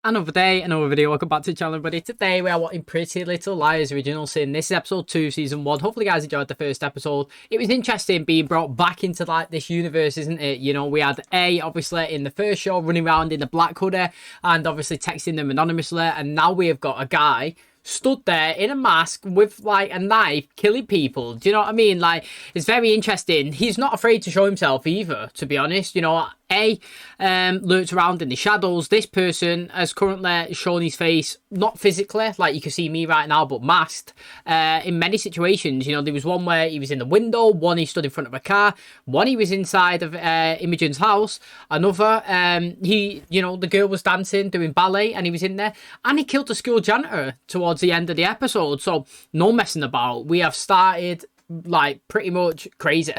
Another day, another video. Welcome back to the channel, everybody. Today we are watching Pretty Little Liars Original Sin. This is episode 2, season 1. Hopefully you guys enjoyed the first episode. It was interesting being brought back into like this universe, isn't it? You know, we had A, obviously, in the first show running around in the black hoodie and obviously texting them anonymously. And now we have got a guy stood there in a mask with like a knife killing people. Do you know what I mean? Like, it's very interesting. He's not afraid to show himself either, to be honest. You know, lurks around in the shadows. This person has currently shown his face, not physically like you can see me right now, but masked in many situations. You know, there was one where he was in the window, one he stood in front of a car, one he was inside of Imogen's house, another the girl was dancing doing ballet and he was in there, and he killed the school janitor towards the end of the episode. So no messing about. We have started like pretty much crazy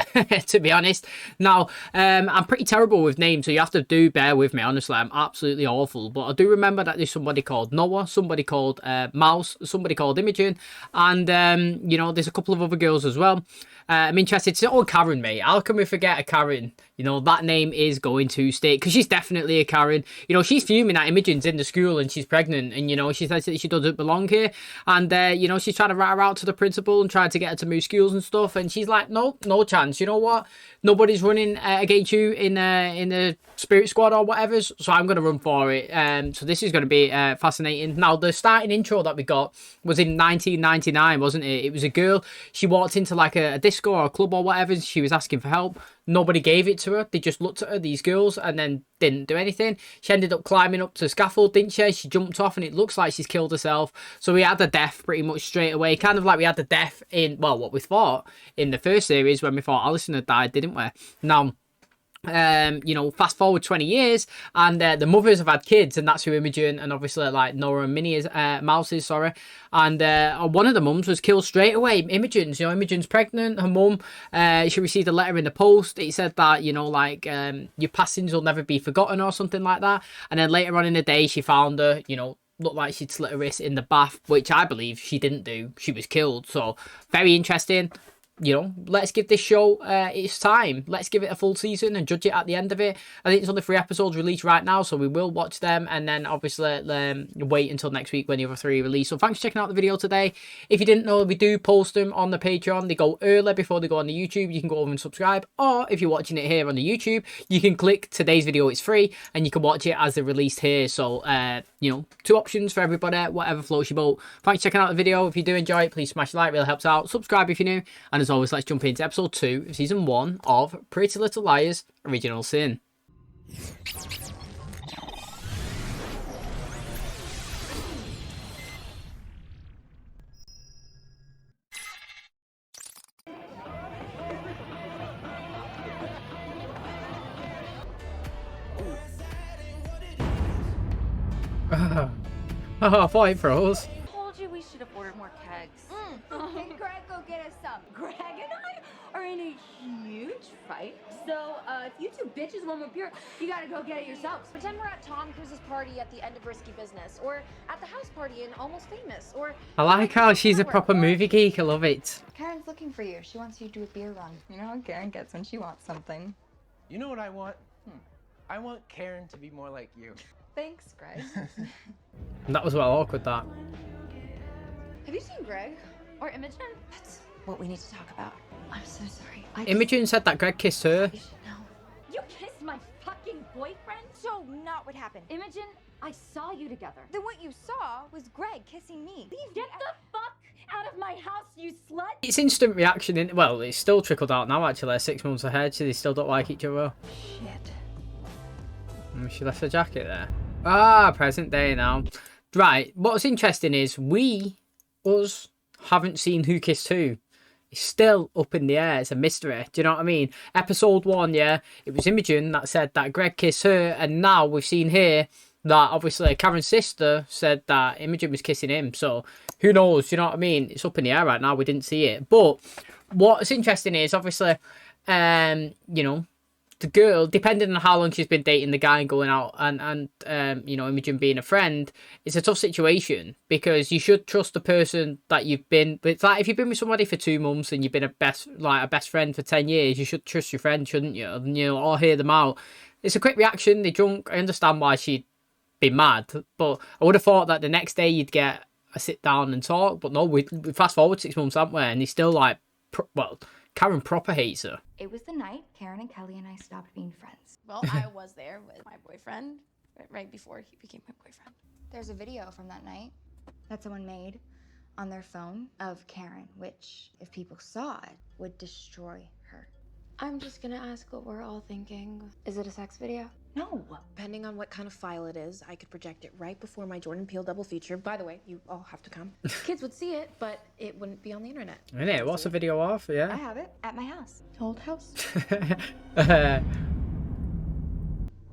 to be honest. Now I'm pretty terrible with names, so you have to bear with me. Honestly, I'm absolutely awful, but I do remember that there's somebody called Noah, somebody called Mouse, somebody called Imogen, and there's a couple of other girls as well. I'm interested to know Karen, mate. How can we forget a Karen? You know, that name is going to stick because she's definitely a Karen. You know, she's fuming that Imogen's in the school and she's pregnant, and you know, she says that she doesn't belong here, and she's trying to rat her out to the principal and trying to get her to move schools and stuff, and she's like, no chance. You know what? Nobody's running against you in the spirit squad or whatever, so I'm going to run for it. So this is going to be fascinating. Now, the starting intro that we got was in 1999, wasn't it? It was a girl. She walked into like a disco or a club or whatever. She was asking for help. Nobody gave it to her. They just looked at her, these girls, and then didn't do anything. She ended up climbing up to the scaffold, didn't she? She jumped off, and it looks like she's killed herself. So we had the death pretty much straight away. Kind of like we had the death in, well, what we thought in the first series when we thought Alison had died, didn't we? Now, fast forward 20 years and the mothers have had kids, and that's who Imogen and obviously like Nora and Minnie is, Mouse is, sorry. And one of the mums was killed straight away. Imogen's pregnant. Her mum, she received a letter in the post. It said that, your passings will never be forgotten or something like that. And then later on in the day, she found her, looked like she'd slit her wrist in the bath, which I believe she didn't do. She was killed. So very interesting. Let's give this show its time. Let's give it a full season and judge it at the end of it. I think it's only 3 episodes released right now, so we will watch them and then obviously wait until next week when the other 3 release. So thanks for checking out the video today. If you didn't know, we do post them on the Patreon. They go early before they go on the YouTube. You can go over and subscribe, or if you're watching it here on the YouTube, you can click today's video. It's free and you can watch it as they're released here. So 2 options for everybody, whatever floats your boat. Thanks for checking out the video. If you do enjoy it, please smash the like, really helps out. Subscribe if you're new, and as always, let's jump into episode 2 of season 1 of Pretty Little Liars Original Sin. Oh, I thought it froze. Told you we should have ordered more kegs. Hey, Greg, go get us some. Greg and I are in a huge fight. So, if you 2 bitches won't appear, you gotta go get it yourselves. Pretend we're at Tom Cruise's party at the end of Risky Business, or at the house party in Almost Famous, or... I like how she's a proper movie geek. I love it. Karen's looking for you. She wants you to do a beer run. You know how Karen gets when she wants something. You know what I want? I want Karen to be more like you. Thanks, Greg. That was well awkward, that. Have you seen Greg? Or Imogen? That's what we need to talk about. I'm so sorry. Imogen said that Greg kissed her. You should know. You kissed my fucking boyfriend? So, not what happened. Imogen, I saw you together. Then what you saw was Greg kissing me. Get the fuck out of my house, you slut! It's instant reaction. Well, it's still trickled out now, actually. 6 months ahead, so they still don't like each other. Shit. She left her jacket there. Ah, present day now. Right, what's interesting is us, haven't seen who kissed who. It's still up in the air. It's a mystery. Do you know what I mean? Episode 1, yeah, it was Imogen that said that Greg kissed her, and now we've seen here that obviously Karen's sister said that Imogen was kissing him. So who knows? Do you know what I mean? It's up in the air right now. We didn't see it. But what's interesting is obviously, the girl, depending on how long she's been dating the guy and going out, and Imogen being a friend, it's a tough situation because you should trust the person that you've been. But it's like if you've been with somebody for 2 months and you've been a best friend for 10 years, you should trust your friend, shouldn't you? And, or hear them out. It's a quick reaction. They're drunk. I understand why she be mad. But I would have thought that the next day you'd get a sit down and talk. But no, we fast forward 6 months, haven't we? And he's still like, well, Karen proper hates her. It was the night Karen and Kelly and I stopped being friends. Well, I was there with my boyfriend right before he became my boyfriend. There's a video from that night that someone made on their phone of Karen, which, if people saw it, would destroy her. I'm just gonna ask what we're all thinking. Is it a sex video? No. Depending on what kind of file it is, I could project it right before my Jordan Peele double feature. By the way, you all have to come. Kids would see it, but it wouldn't be on the internet. Isn't it? What's the video of? I Yeah. have it at my house. Old house.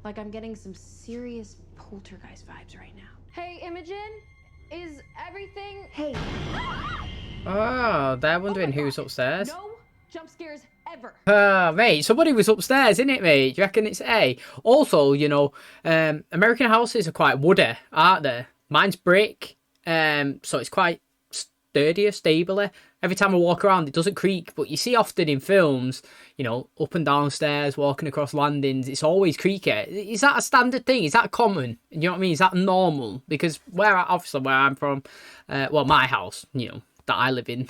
Like, I'm getting some serious poltergeist vibes right now. Hey, Imogen, is everything... Hey, Oh, they're wondering who's upstairs. No jump scares ever. Mate, somebody was upstairs, isn't it, mate? Do you reckon it's A? Also, you know, American houses are quite woody, aren't they? Mine's brick, so it's quite sturdier, stabler. Every time I walk around, it doesn't creak, but you see often in films, you know, up and down stairs, walking across landings, it's always creaky. Is that a standard thing? Is that common? You know what I mean? Is that normal? Because obviously where I'm from, well, my house, you know, that I live in,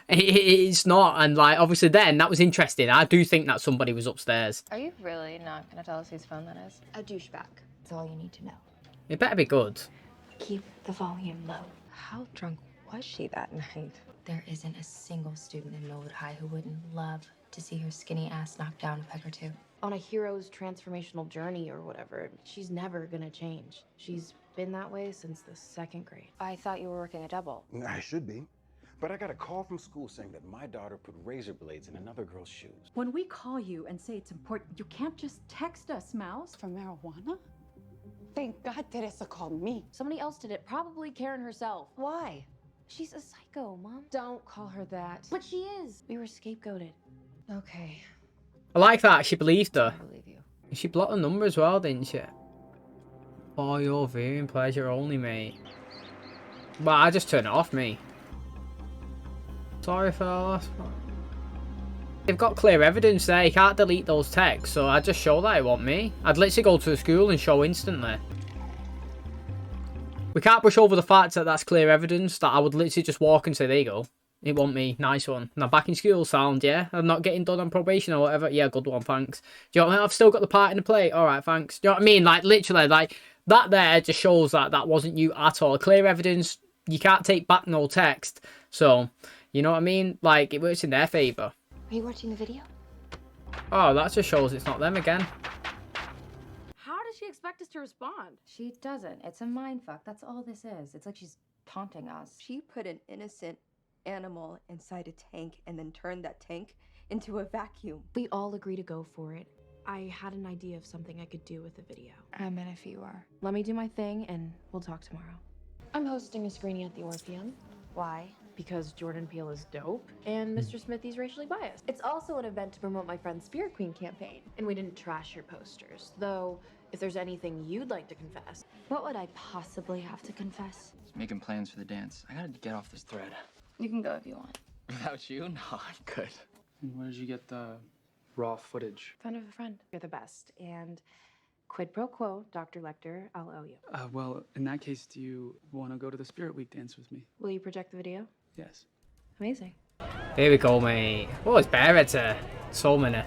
it's not. And like, obviously then, that was interesting. I do think that somebody was upstairs. Are you really not going to tell us whose phone that is? a douchebag. That's all you need to know. It better be good. Keep the volume low. How drunk was she that night? There isn't a single student in Millwood High who wouldn't love to see her skinny ass knocked down a peg or two. On a hero's transformational journey or whatever, she's never gonna change. She's been that way since the 2nd grade. I thought you were working a double. I should be. But I got a call from school saying that my daughter put razor blades in another girl's shoes. When we call you and say it's important, you can't just text us, Mouse. For marijuana? Thank God Teresa called me. Somebody else did it, probably Karen herself. Why? She's a psycho, Mom. Don't call her that. But she is. We were scapegoated. Okay, I like that. She believed her. I believe you. She blocked the number as well, didn't she? For your viewing pleasure only, mate. Well, I just turn it off, me. Sorry for the last one. They've got clear evidence there. You can't delete those texts, so I just show that it wasn't me. I'd literally go to the school and show instantly. We can't brush over the fact that that's clear evidence, that I would literally just walk and say, there you go. It wasn't me. Nice one. Now back in school, sound, yeah? I'm not getting done on probation or whatever. Yeah, good one, thanks. Do you know what I mean? I've still got the part in the play. All right, thanks. Do you know what I mean? Like, literally, like, that there just shows that that wasn't you at all. Clear evidence. You can't take back no text. So, you know what I mean? Like, it works in their favour. Are you watching the video? Oh, that just shows it's not them again. How does she expect us to respond? She doesn't. It's a mindfuck. That's all this is. It's like she's taunting us. She put an innocent animal inside a tank and then turned that tank into a vacuum. We all agree to go for it. I had an idea of something I could do with the video. I'm in if you are. Let me do my thing and we'll talk tomorrow. I'm hosting a screening at the Orpheum. Why? Because Jordan Peele is dope and Mr. Smithy's racially biased. It's also an event to promote my friend's Spirit Queen campaign. And we didn't trash your posters. Though, if there's anything you'd like to confess. What would I possibly have to confess? Just making plans for the dance. I gotta get off this thread. You can go if you want. Without you? No, I'm good. And where did you get the raw footage? Friend of a friend. You're the best. And quid pro quo, Dr. Lecter, I'll owe you. Well, in that case, do you want to go to the Spirit Week dance with me? Will you project the video? Yes. Amazing. Here we go, mate. Oh, it's better. So many.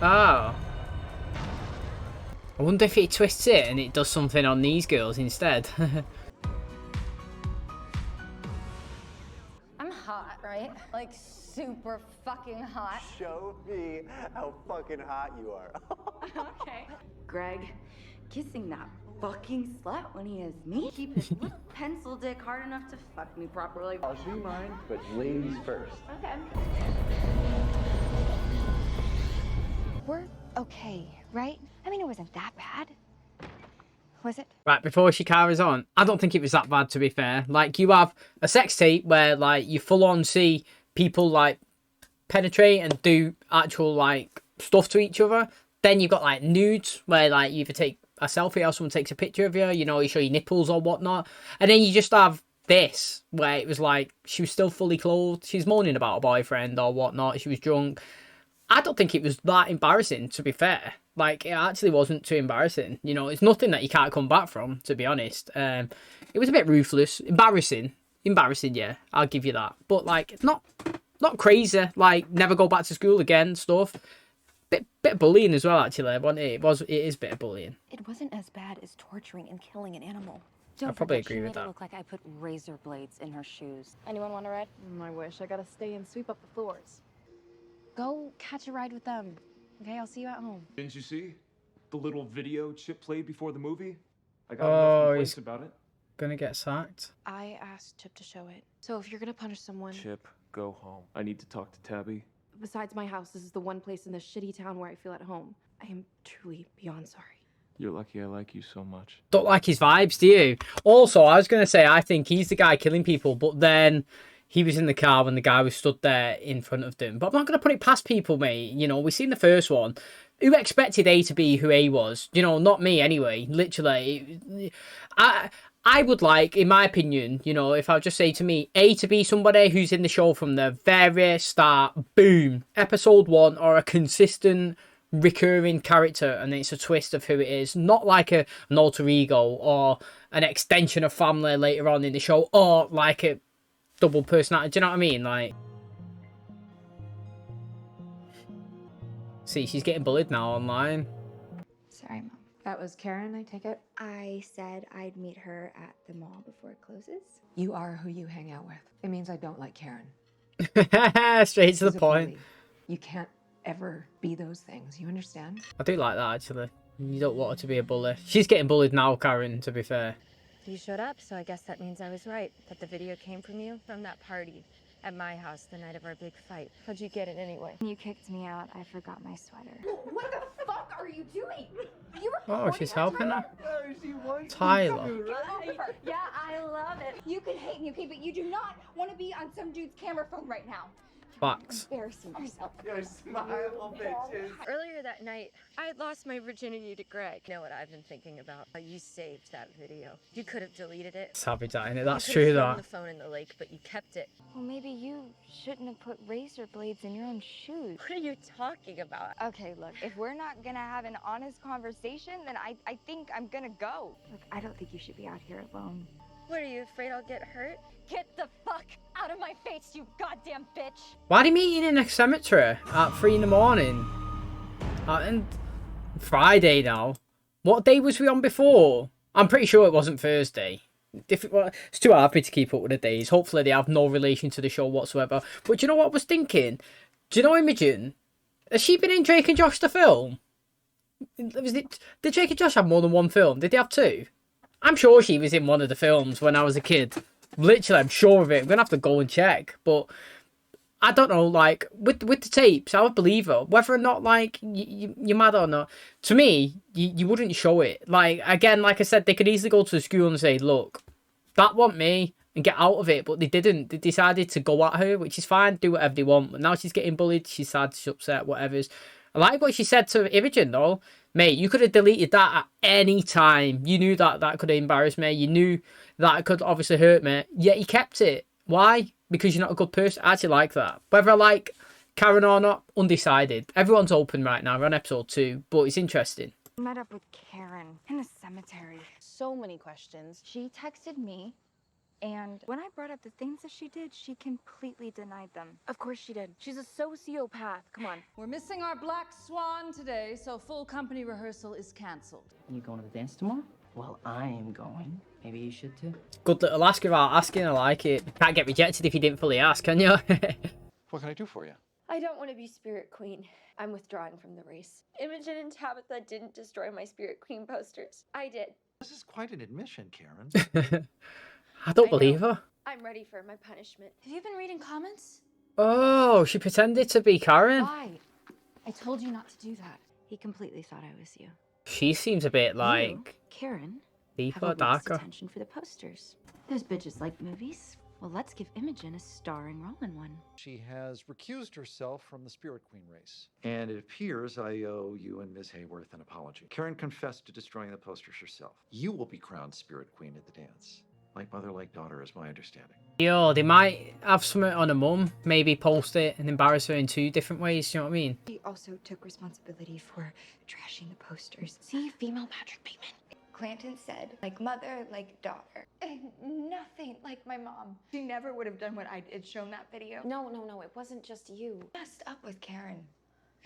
Oh. I wonder if he twists it and it does something on these girls instead. I'm hot, right? Like super fucking hot. Show me how fucking hot you are. Okay. Greg, kissing that fucking slut when he has me? Keep his little pencil dick hard enough to fuck me properly. I'll show you mine, but ladies first. Okay. We're okay, right? I mean, it wasn't that bad. Was it? Right, before she carries on, I don't think it was that bad, to be fair. Like, you have a sex tape where, like, you full on see people, like, penetrate and do actual, like, stuff to each other. Then you've got, like, nudes where, like, you either take a selfie or someone takes a picture of you, you know, you show your nipples or whatnot. And then you just have this where it was like she was still fully clothed. She's moaning about a boyfriend or whatnot. She was drunk. I don't think it was that embarrassing, to be fair. Like, it actually wasn't too embarrassing. You know, it's nothing that you can't come back from, to be honest. It was a bit ruthless. Embarrassing. Embarrassing, yeah. I'll give you that. But, like, it's not crazy. Like, never go back to school again stuff. Bit of bullying as well, actually. It is a bit of bullying. It wasn't as bad as torturing and killing an animal. I probably agree with She made that. it look like I put razor blades in her shoes. Anyone want a ride? I wish. I gotta stay and sweep up the floors. Go catch a ride with them. Okay, I'll see you at home. Didn't you see the little video Chip played before the movie? I got Oh, enough he's complaints about it. gonna get sacked. I asked Chip to show it. So if you're gonna punish someone... Chip, go home. I need to talk to Tabby. Besides my house, this is the one place in this shitty town where I feel at home. I am truly beyond sorry. You're lucky I like you so much. Don't like his vibes, do you? Also, I was going to say, I think he's the guy killing people, but then he was in the car when the guy was stood there in front of them. But I'm not going to put it past people, mate. You know, we've seen the first one. Who expected A to be who A was? You know, not me anyway. Literally. I would like, in my opinion, you know, if I would just say to me, A to be somebody who's in the show from the very start, boom, episode 1, or a consistent recurring character, and it's a twist of who it is, not like an alter ego or an extension of family later on in the show, or like a double personality. Do you know what I mean? Like, see, she's getting bullied now online. Sorry, Mom. That was Karen, I take it? I said I'd meet her at the mall before it closes. You are who you hang out with. It means I don't like Karen. Straight to the She's a point. bully. You can't ever be those things. You understand? I do like that, actually. You don't want her to be a bully. She's getting bullied now, Karen, to be fair. You showed up, so I guess that means I was right. That the video came from you, from that party at my house the night of our big fight. How'd you get it anyway? When you kicked me out, I forgot my sweater. What the fuck are you doing? You Oh, she's helping her. Tyler. Tyler. Yeah, I love it. You can hate me, okay, but you do not want to be on some dude's camera phone right now. Facts. Embarrassing yourself. Your smile, bitches. Earlier that night, I had lost my virginity to Greg. You know what I've been thinking about? You saved that video. You could have deleted it. Savage, that, innit? That's You true, could have thrown that. the phone in the lake, but you kept it. Well, maybe you shouldn't have put razor blades in your own shoes. What are you talking about? Okay, look, if we're not gonna have an honest conversation, then I think I'm gonna go. Look, I don't think you should be out here alone. What, are you afraid I'll get hurt? Get the fuck out of my face, you goddamn bitch. Why are they meeting in a cemetery at 3 in the morning? And Friday now. What day was we on before? I'm pretty sure it wasn't Thursday. It's too hard for me to keep up with the days. Hopefully they have no relation to the show whatsoever. But do you know what I was thinking? Do you know Imogen? Has she been in Drake and Josh the film? Did Drake and Josh have more than one film? Did they have 2? I'm sure she was in one of the films when I was a kid. Literally, I'm sure of it. I'm going to have to go and check. But I don't know, like, with the tapes, I would believe her. Whether or not, like, you're mad or not. To me, you wouldn't show it. Like, again, like I said, they could easily go to the school and say, look, that wasn't me, and get out of it. But they didn't. They decided to go at her, which is fine. Do whatever they want. But now she's getting bullied. She's sad. She's upset. Whatever's. I like what she said to Imogen, though. Mate, you could have deleted that at any time. You knew that could have embarrassed me. You knew that could obviously hurt me. Yet you kept it. Why? Because you're not a good person. I actually like that. Whether I like Karen or not, undecided. Everyone's open right now. We're on episode 2, but it's interesting. I met up with Karen in a cemetery. So many questions. She texted me, and when I brought up the things that she did, she completely denied them. Of course she did. She's a sociopath. Come on. We're missing our black swan today, so full company rehearsal is canceled. You going to the dance tomorrow? Well, I am going. Maybe you should too. Good little ask about asking. I like it. Can't get rejected if you didn't fully ask, can you? What can I do for you? I don't want to be Spirit Queen. I'm withdrawing from the race. Imogen and Tabitha didn't destroy my Spirit Queen posters. I did. This is quite an admission, Karen. I don't believe her. I'm ready for my punishment. Have you been reading comments? Oh, she pretended to be Karen. Why? I told you not to do that. He completely thought I was you. She seems a bit like You, Karen, deeper, have all this darker. attention for the posters. Those bitches like movies. Well, let's give Imogen a starring role in one. She has recused herself from the Spirit Queen race. And it appears I owe you and Ms. Hayworth an apology. Karen confessed to destroying the posters herself. You will be crowned Spirit Queen at the dance. Like mother, like daughter is my understanding. Yo, they might have something on a mum, maybe post it and embarrass her in 2 different ways, you know what I mean? He also took responsibility for trashing the posters. See, female Patrick Bateman. Clanton said, like mother, like daughter. And nothing like my mom. She never would have done what I did, shown that video. No, it wasn't just you. Messed up with Karen.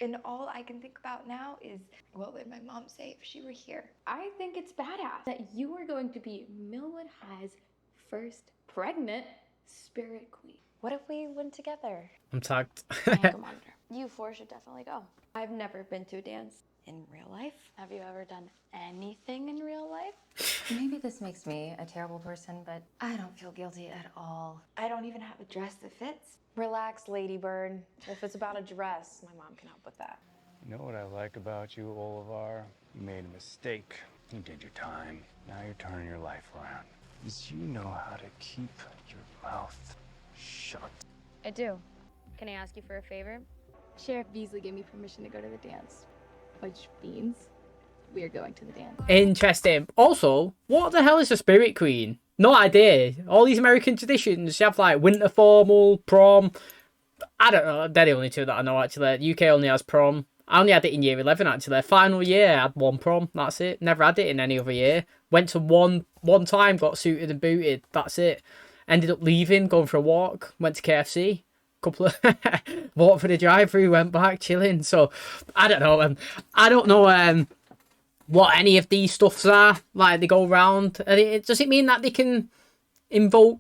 And all I can think about now is, what would my mom say if she were here? I think it's badass that you are going to be Millwood High's first pregnant spirit queen. What if we went together? I'm tagged. You four should definitely go. I've never been to a dance in real life. Have you ever done anything in real life? Maybe this makes me a terrible person, but I don't feel guilty at all. I don't even have a dress that fits. Relax, Ladybird. If it's about a dress, my mom can help with that. You know what I like about you, Olivar? You made a mistake. You did your time. Now you're turning your life around. Because you know how to keep your mouth shut. I do. Can I ask you for a favor? Sheriff Beasley gave me permission to go to the dance, which means we are going to the dance. Interesting. Also, what the hell is a spirit queen? No idea. All these American traditions, you have like winter formal, prom. I don't know. They're the only 2 that I know actually. The UK only has prom. I only had it in year 11 actually. Final year, I had 1 prom. That's it. Never had it in any other year. Went to one time, got suited and booted. That's it. Ended up leaving, going for a walk. Went to KFC. Couple of walked for the drive-through, went back, chilling. So I don't know. I don't know what any of these stuffs are. Like they go around. Does it mean that they can invoke,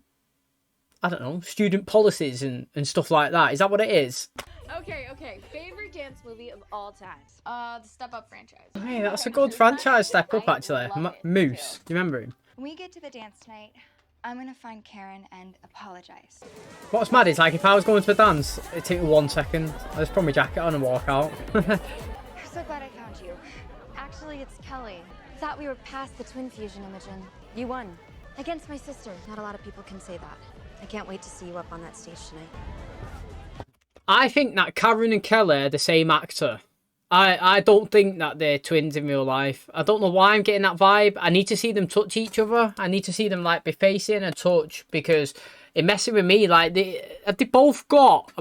I don't know, student policies and stuff like that? Is that what it is? Okay. Favorite dance movie of all time? The Step Up franchise. Hey, that's a good franchise step up actually. Moose, do you remember him? When we get to the dance tonight, I'm gonna find Karen and apologize. What's mad is like if I was going to a dance, it'd take 1 second. I'd just put my jacket on and walk out. I'm so glad I found you. Actually, it's Kelly. Thought we were past the twin fusion, Imogen. You won. Against my sister. Not a lot of people can say that. I can't wait to see you up on that stage tonight. I think that Karen and Kelly are the same actor. I don't think that they're twins in real life. I don't know why I'm getting that vibe. I need to see them touch each other. I need to see them like be facing and touch because it messing with me. Like they both got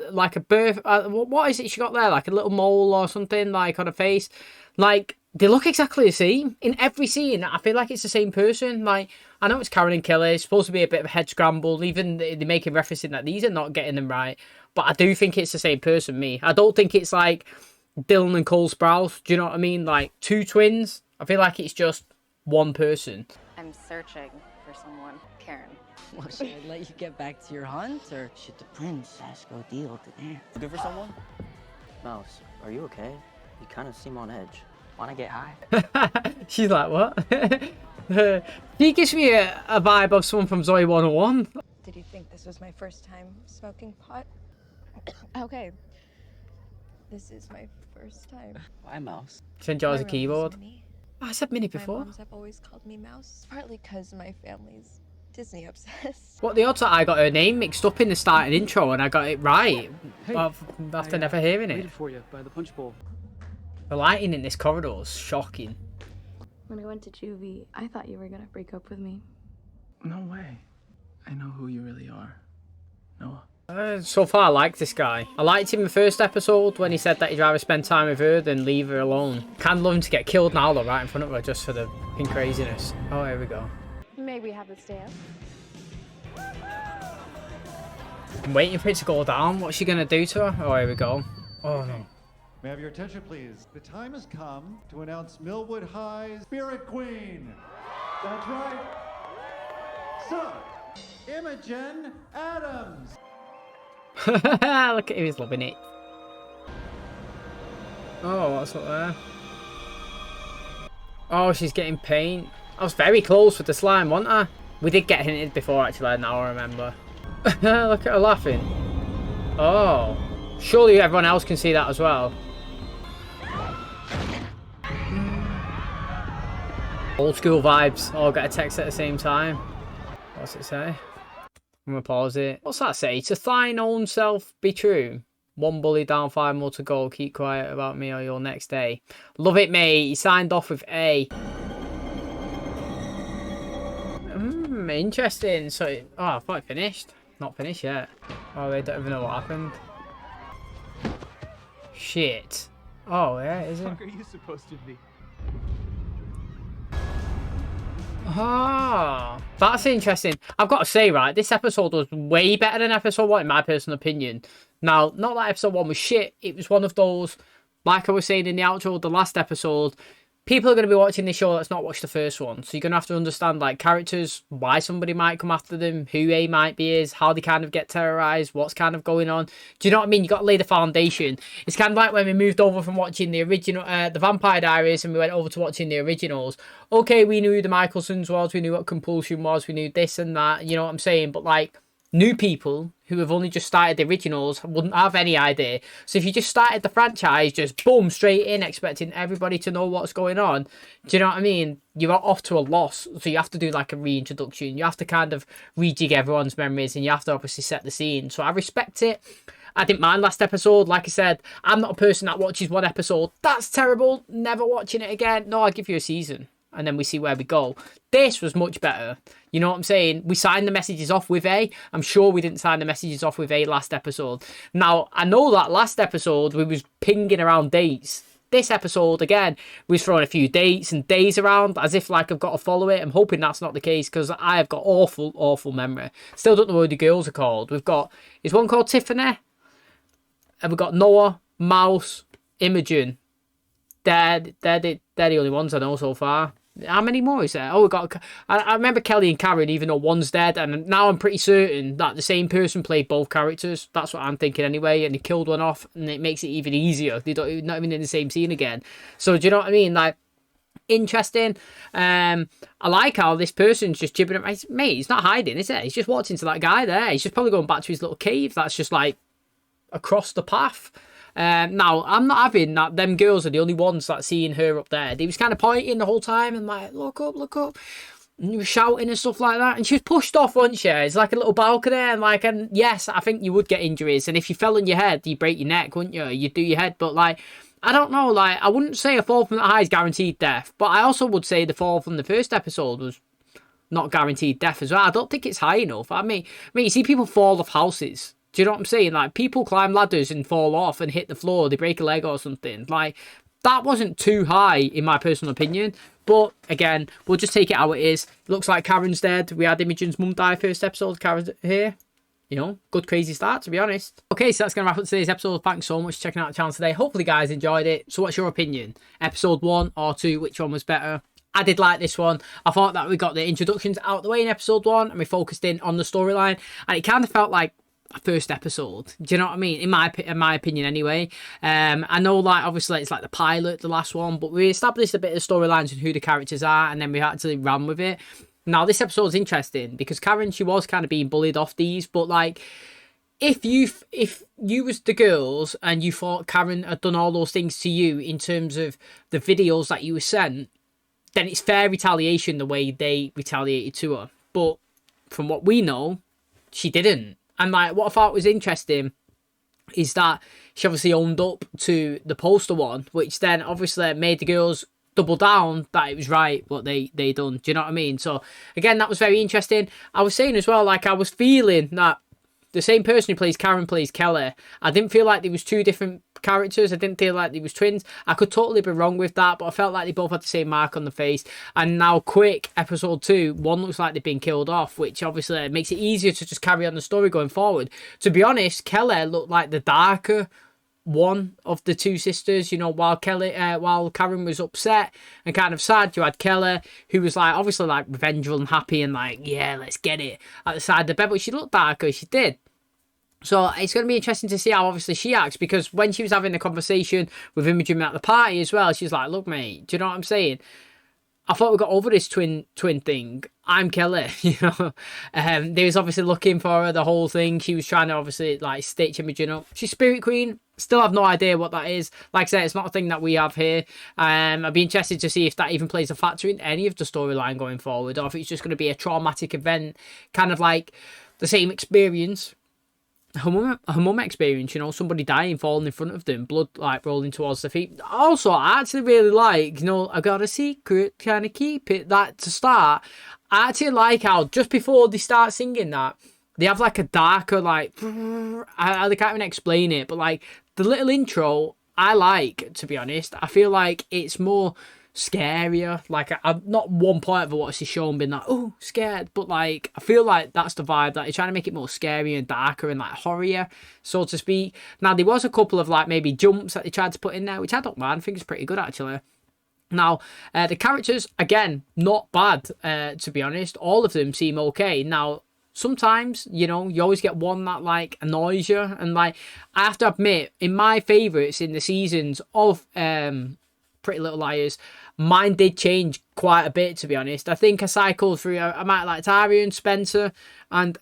like a birth. What is it she got there? Like a little mole or something like on her face. Like they look exactly the same in every scene. I feel like it's the same person. Like I know it's Karen and Kelly. It's supposed to be a bit of a head scramble. Even they're making referencing that these are not getting them right. But I do think it's the same person. Me, I don't think it's like Dylan and Cole Sprouse. Do you know what I mean? Like 2 twins. I feel like it's just one person. I'm searching for someone. Karen. Well, should I let you get back to your hunt, or should the princess go deal to dance? Looking for someone? Mouse, are you okay? You kind of seem on edge. Wanna get high? She's like, what? He gives me a vibe of someone from Zoe 101. Did you think this was my first time smoking pot? Okay. This is my first time. Why Mouse? She enjoys a keyboard. I said Minnie before. My moms have always called me Mouse, partly because my family's Disney obsessed. What the odds that I got her name mixed up in the starting intro and I got it right after never hearing it. Waited for you by the punch bowl. The lighting in this corridor is shocking. When I went to juvie, I thought you were gonna break up with me. No way. I know who you really are, Noah. So far, I like this guy. I liked him in the first episode when he said that he'd rather spend time with her than leave her alone. Can't love him to get killed now, though, right in front of her, just for the fucking craziness. Oh, here we go. May we have this dance? I'm waiting for it to go down. What's she gonna do to her? Oh, here we go. Oh, no. May I have your attention, please? The time has come to announce Millwood High's Spirit Queen. That's right. So, Imogen Adams. Look at him, he's loving it. Oh, what's up there? Oh, she's getting paint. I was very close with the slime, wasn't I? We did get hinted before, actually, now I remember. Look at her laughing. Oh. Surely everyone else can see that as well. Old school vibes. All get a text at the same time. What's it say? I'm gonna pause it. What's that say? To thine own self be true. 1 bully down, 5 more to go. Keep quiet about me or your next day. Love it, mate. He signed off with A. Interesting. So, I thought it finished. Not finished yet. Oh, they don't even know what happened. Shit. Oh, yeah, is it? What are you supposed to be? Ah, that's interesting. I've got to say, right, this episode was way better than episode 1, in my personal opinion. Now, not that episode 1 was shit. It was one of those, like I was saying in the outro of the last episode, people are going to be watching this show that's not watched the first one. So you're going to have to understand, like, characters, why somebody might come after them, who A might be is, how they kind of get terrorized, what's kind of going on. Do you know what I mean? You got to lay the foundation. It's kind of like when we moved over from watching the original, the Vampire Diaries, and we went over to watching the originals. Okay, we knew who the Michelsons was, we knew what Compulsion was, we knew this and that, you know what I'm saying? But, like, new people who have only just started the originals wouldn't have any idea. So if you just started the franchise, just boom, straight in, expecting everybody to know what's going on, do you know what I mean? You're off to a loss. So you have to do like a reintroduction. You have to kind of rejig everyone's memories, and you have to obviously set the scene. So I respect it. I didn't mind last episode. Like I said, I'm not a person that watches one episode. That's terrible. Never watching it again. No, I'll give you a season, and then we see where we go. This was much better. You know what I'm saying? We signed the messages off with A. I'm sure we didn't sign the messages off with A last episode. Now, I know that last episode we was pinging around dates. This episode, again, we was throwing a few dates and days around as if like I've got to follow it. I'm hoping that's not the case because I have got awful, awful memory. Still don't know what the girls are called. We've got, is one called Tiffany? And we've got Noah, Mouse, Imogen. They're the only ones I know so far. How many more is there? Oh, we got. I remember Kelly and Karen, even though one's dead, and now I'm pretty certain that the same person played both characters. That's what I'm thinking anyway. And he killed one off, and it makes it even easier. They're not even in the same scene again. So do you know what I mean? Like, interesting. I like how this person's just jibbing at mate. He's not hiding, is it? He's just walked into that guy there. He's just probably going back to his little cave. That's just like across the path. Now, I'm not having that them girls are the only ones that seeing her up there. They was kind of pointing the whole time and like, look up, look up. And you were shouting and stuff like that. And she was pushed off, wasn't she? It's like a little balcony. And like, and yes, I think you would get injuries. And if you fell on your head, you'd break your neck, wouldn't you? You'd do your head. But like, I don't know. Like, I wouldn't say a fall from the high is guaranteed death. But I also would say the fall from the first episode was not guaranteed death as well. I don't think it's high enough. I mean, you see people fall off houses. Do you know what I'm saying? Like, people climb ladders and fall off and hit the floor. They break a leg or something. Like, that wasn't too high, in my personal opinion. But, again, we'll just take it how it is. Looks like Karen's dead. We had Imogen's mum die first episode. Karen's here. You know, good crazy start, to be honest. Okay, so that's going to wrap up today's episode. Thanks so much for checking out the channel today. Hopefully, guys enjoyed it. So, what's your opinion? Episode 1 or 2, which one was better? I did like this one. I thought that we got the introductions out of the way in episode 1 and we focused in on the storyline. And it kind of felt like first episode. Do you know what I mean? In my opinion anyway. I know, like, obviously it's like the pilot, the last one, but we established a bit of storylines and who the characters are, and then we actually ran with it. Now this episode's interesting because Karen, she was kind of being bullied off these, but like, if you was the girls and you thought Karen had done all those things to you in terms of the videos that you were sent, then it's fair retaliation the way they retaliated to her. But from what we know, she didn't. And like, what I thought was interesting is that she obviously owned up to the poster one, which then obviously made the girls double down that it was right what they done. Do you know what I mean? So again, that was very interesting. I was saying as well, like, I was feeling that the same person who plays Karen plays Kelly. I didn't feel like there was two different characters. I didn't feel like they was twins. I could totally be wrong with that, but I felt like they both had the same mark on the face. And now, quick, episode 2, one looks like they've been killed off, which obviously makes it easier to just carry on the story going forward. To be honest, Kelly looked like the darker one of the two sisters. You know, while Karen was upset and kind of sad, you had Kelly, who was like obviously like revengeful and happy and like, yeah, let's get it, at the side of the bed. But she looked darker, she did. So it's going to be interesting to see how obviously she acts, because when she was having a conversation with Imogen at the party as well, she's like, look, mate, do you know what I'm saying? I thought we got over this twin thing. I'm Kelly, you know. They was obviously looking for her, the whole thing. She was trying to obviously like stitch Imogen up. She's Spirit Queen. Still have no idea what that is. Like I said, it's not a thing that we have here. I'd be interested to see if that even plays a factor in any of the storyline going forward, or if it's just going to be a traumatic event, kind of like the same experience. Her mum experience, you know, somebody dying, falling in front of them, blood like rolling towards their feet. Also, I actually really like, you know, I got a secret, kind of keep it. That to start, I actually like how just before they start singing that, they have like a darker, like, I can't even explain it, but like the little intro, I like, to be honest. I feel like it's more scarier. Like, I've not one point of watched this show and been like, oh, scared, but like, I feel like that's the vibe, that they're trying to make it more scary and darker and like horror, so to speak. Now, there was a couple of like maybe jumps that they tried to put in there, which I don't mind. I think it's pretty good, actually. Now, the characters, again, not bad, to be honest. All of them seem okay. Now, sometimes, you know, you always get one that, like, annoys you. And, like, I have to admit, in my favourites in the seasons of Pretty Little Liars, mine did change quite a bit, to be honest. I think I cycled through, I might like Tyrion, Spencer, and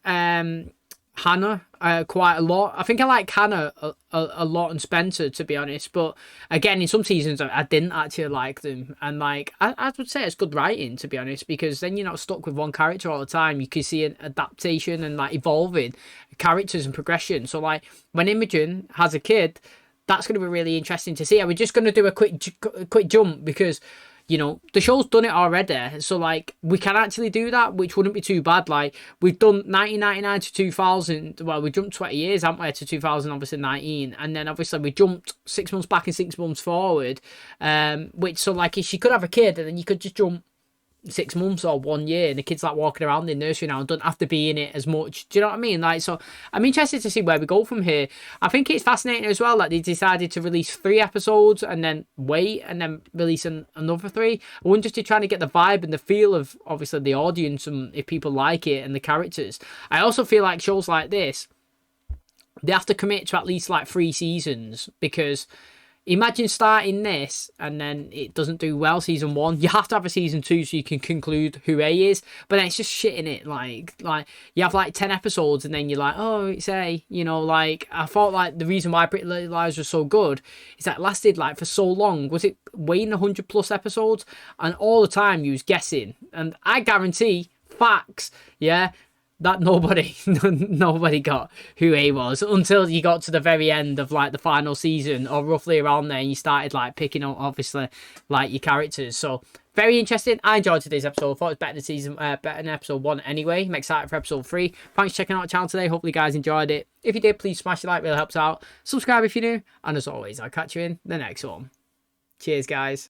Hannah quite a lot. I think I like Hannah a lot and Spencer, to be honest. But again, in some seasons, I didn't actually like them. And like, I would say it's good writing, to be honest, because then you're not stuck with one character all the time. You can see an adaptation and like evolving characters and progression. So like, when Imogen has a kid, that's going to be really interesting to see. Are we just going to do a quick jump because, you know, the show's done it already, so like we can actually do that, which wouldn't be too bad. Like, we've done 1999 to 2000. Well, we jumped 20 years, haven't we, to 2000, obviously 19, and then obviously we jumped 6 months back and 6 months forward. Which, so like, if she could have a kid, and then you could just jump 6 months or 1 year, and the kid's like walking around in nursery now and don't have to be in it as much. Do you know what I mean? Like, so I'm interested to see where we go from here. I think it's fascinating as well that they decided to release 3 episodes and then wait and then release another 3. I wonder if they're trying to get the vibe and the feel of obviously the audience and if people like it and the characters. I also feel like shows like this, they have to commit to at least like 3 seasons, because imagine starting this and then it doesn't do well season 1. You have to have a season 2 so you can conclude who A is. But then it's just shit in it. Like you have like 10 episodes and then you're like, oh, it's A. You know, like, I thought like the reason why Pretty Little Liars was so good is that it lasted like for so long. Was it weighing 100+ episodes? And all the time you was guessing. And I guarantee, facts, yeah, that nobody got who A was until you got to the very end of like the final season, or roughly around there, and you started like picking up obviously like your characters. So very interesting. I enjoyed today's episode. I thought it was better than episode 1 anyway. I'm excited for episode 3. Thanks for checking out the channel today. Hopefully you guys enjoyed it. If you did, please smash the like, really helps out. Subscribe if you're new, and as always, I'll catch you in the next one. Cheers, guys.